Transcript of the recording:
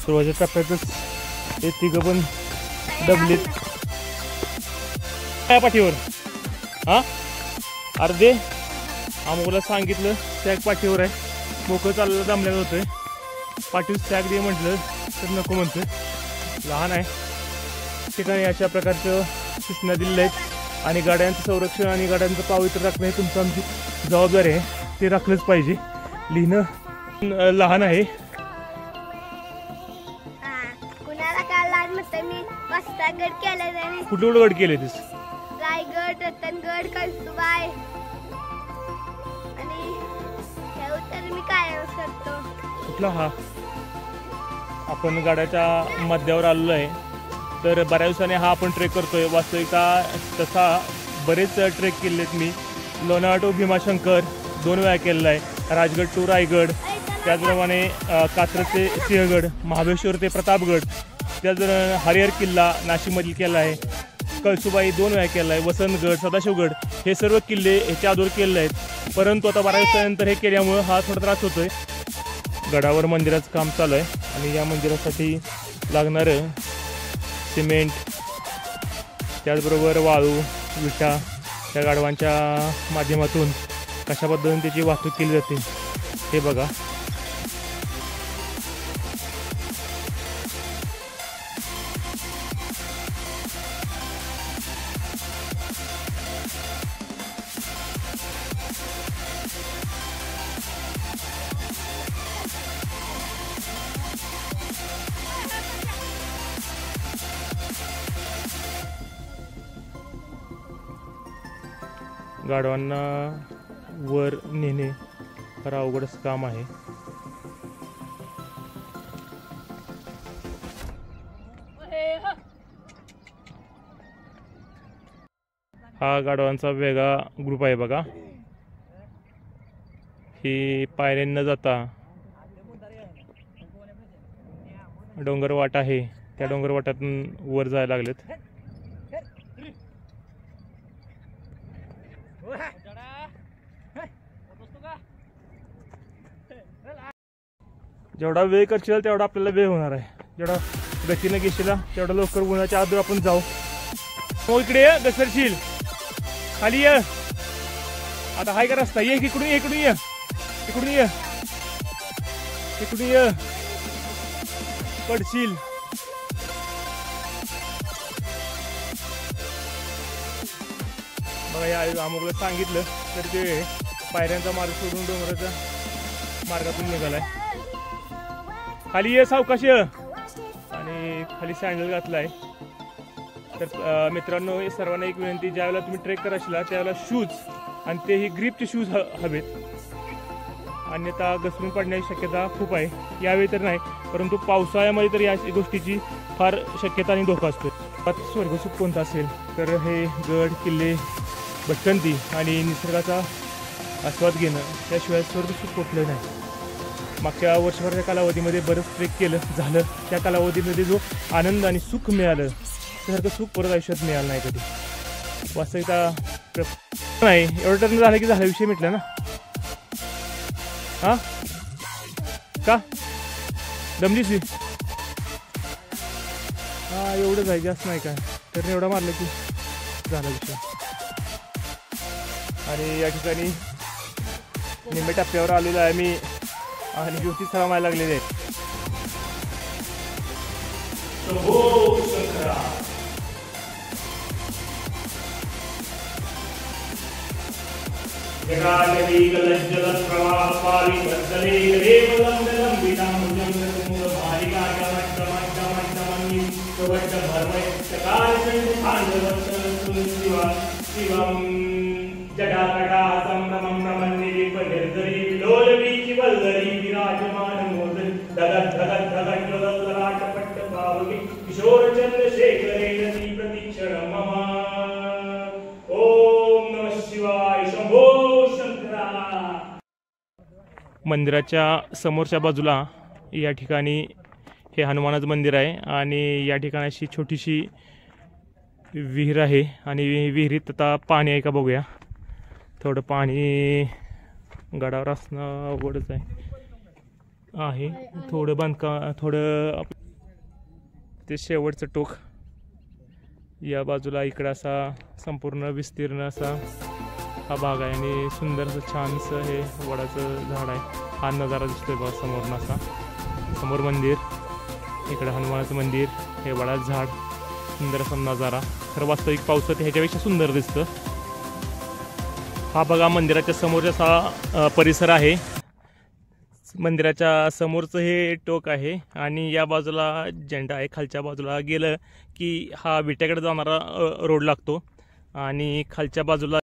सुरुवातीच्या टप्प्यातच हे तिघं पण दबलेत काय पाठीवर. हा अर्धे आम्हाला सांगितलं सॅग पाठीवर आहे, मोकळं चाललं दमल्यात होतंय. पाठीवर सॅग दे म्हटलं तर नको म्हणतोय, लहान आहे. ठिकाणी अशा प्रकारचं सूचना दिलेल्या आहेत आणि गाड्यांचं संरक्षण आणि गाड्यांचं पावित्र्य राखणं हे तुमचं आमची जबाबदारी आहे, ते राखलंच पाहिजे. लिहिणं लहान आहे. कुठले कुठे गड केले तेस? रायगड, रतनगड, कळसुबाई आणि मी कायमच करतो. कुठला हा? आपण गाड्याच्या मध्यावर आलेलो आहे, तर बऱ्याच दिवसाने हा आपण ट्रेक करतोय. वास्तविकता तसा बरेच ट्रेक केलेत मी. लोणावळा टू भीमाशंकर 2 वेळा केलेला आहे, राजगड टू रायगड, त्याचप्रमाणे कात्रज ते सिंहगड, महाबळेश्वर ते प्रतापगड, त्याचप्रमाणे हरिहर किल्ला नाशिकमधील केला आहे, कळसुबाई 2 वेळा केला आहे, वसंतगड, सदाशिवगड हे सर्व किल्ले ह्याच्या अगोदर केलेले आहेत. परंतु आता बऱ्याच दिवसानंतर हे केल्यामुळं हा थोडा त्रास होतोय. गडावर मंदिराचं काम चालू आहे आणि या मंदिरासाठी लागणारं सिमेंट, त्याचबरोबर वाळू, विटा या गाडवांच्या माध्यमातून कशा पद्धतीने त्याची वाहतूक केली जाते हे बघा. गाडवांना वर नेणे फार अवघडच काम आहे. हा गाडवांचा वेगळा ग्रुप आहे बघा. ही पायऱ्यांना न जाता डोंगरवाट आहे, त्या डोंगरवाटातून वर जायला लागलेत. जेवढा वेळ करशील तेवढा आपल्याला वेळ होणार आहे. जेवढा गतीनं घेशील तेवढा लवकर उन्हाच्या आधी आपण जाऊ. हो इकडे ये, घसरशील खाली ये. आता हाय का रस्ता? ये इकडून ये, इकडून ये, इकडून ये, इकडून ये, पडशील. बघा या अमुकला सांगितलं तर ते पायऱ्यांचा मार्ग सोडून डोंगराच्या मार्गातून निघालाय. खाली ये सावकाश ये. आणि खाली सँडल घातलाय. तर मित्रांनो सर्वांना एक विनंती, ज्यावेळेला तुम्ही ट्रेक करायला त्यावेळेला शूज आणि तेही ग्रीपचे शूज हवेत, अन्यथा घसरून पडण्याची शक्यता खूप आहे. यावेळी तर नाही, परंतु पावसाळ्यामध्ये तर या गोष्टीची फार शक्यता आणि धोका असतो. स्वर्गसुख कोणता असेल तर हे गड किल्ले भटकंती आणि निसर्गाचा आस्वाद घेणं, त्याशिवाय स्वर्गसुख कुठलं नाही. मागच्या वर्षभराच्या कालावधीमध्ये बरंच ट्रेक केलं झालं, त्या कालावधीमध्ये जो आनंद आणि सुख मिळालं त्यासारखं सुख परत आयुष्यात मिळालं नाही कधी. वास्तविकता नाही, एवढं टर्न झालं की झाला, विषय मिटला ना. हा का दमलीस? हा एवढंच आहे, जास्त नाही काय. टर्न एवढा मारलं की झाला विषय. आणि या ठिकाणी निम्मे टप्प्यावर आलेलो आहे मी आणि ज्योती सलामायला लागलेले आहेत. जटाकटा संभ्रमं प्रमन्निलिप निर्दरी विलोलवीची वल्लरी विराजमान मोदन धगत धगत धगत ललाटपट्ट पावकी किशोर चंद्रशेखरे नदी प्रतीक्षण मम. ओम नमः शिवाय. शंभो शंकरा. मंदिराच्या समोरच्या बाजूला या ठिकाणी हे हनुमानाचं मंदिर आहे आणि या ठिकाणी अशी छोटीशी विहीर आहे आणि विहिरीत आता पाणी आहे का बघूया. थोडं पाणी गडावर असणं अवघडच आहे. आहे. थोडं बांधकाम थोडं ते शेवटचं टोक. या बाजूला इकडं असा संपूर्ण विस्तीर्ण असा हा भाग आहे आणि सुंदर असं छानसं हे वडाचं झाड आहे. हा नजारा दिसतोय बघा समोरनं असा. समोर मंदिर, इकडं हनुमानाचं मंदिर, हे वडाचं झाड, सुंदर असा नजारा. खरं वास्तविक पावसात ह्याच्यापेक्षा सुंदर दिसतं. हा बघा मंदिराच्या समोरचा असा परिसर आहे. मंदिराच्या समोरचं हे टोक आहे आणि या बाजूला झेंडा आहे. खालच्या बाजूला गेलं की हा विट्याकडे जाणारा रोड लागतो आणि खालच्या बाजूला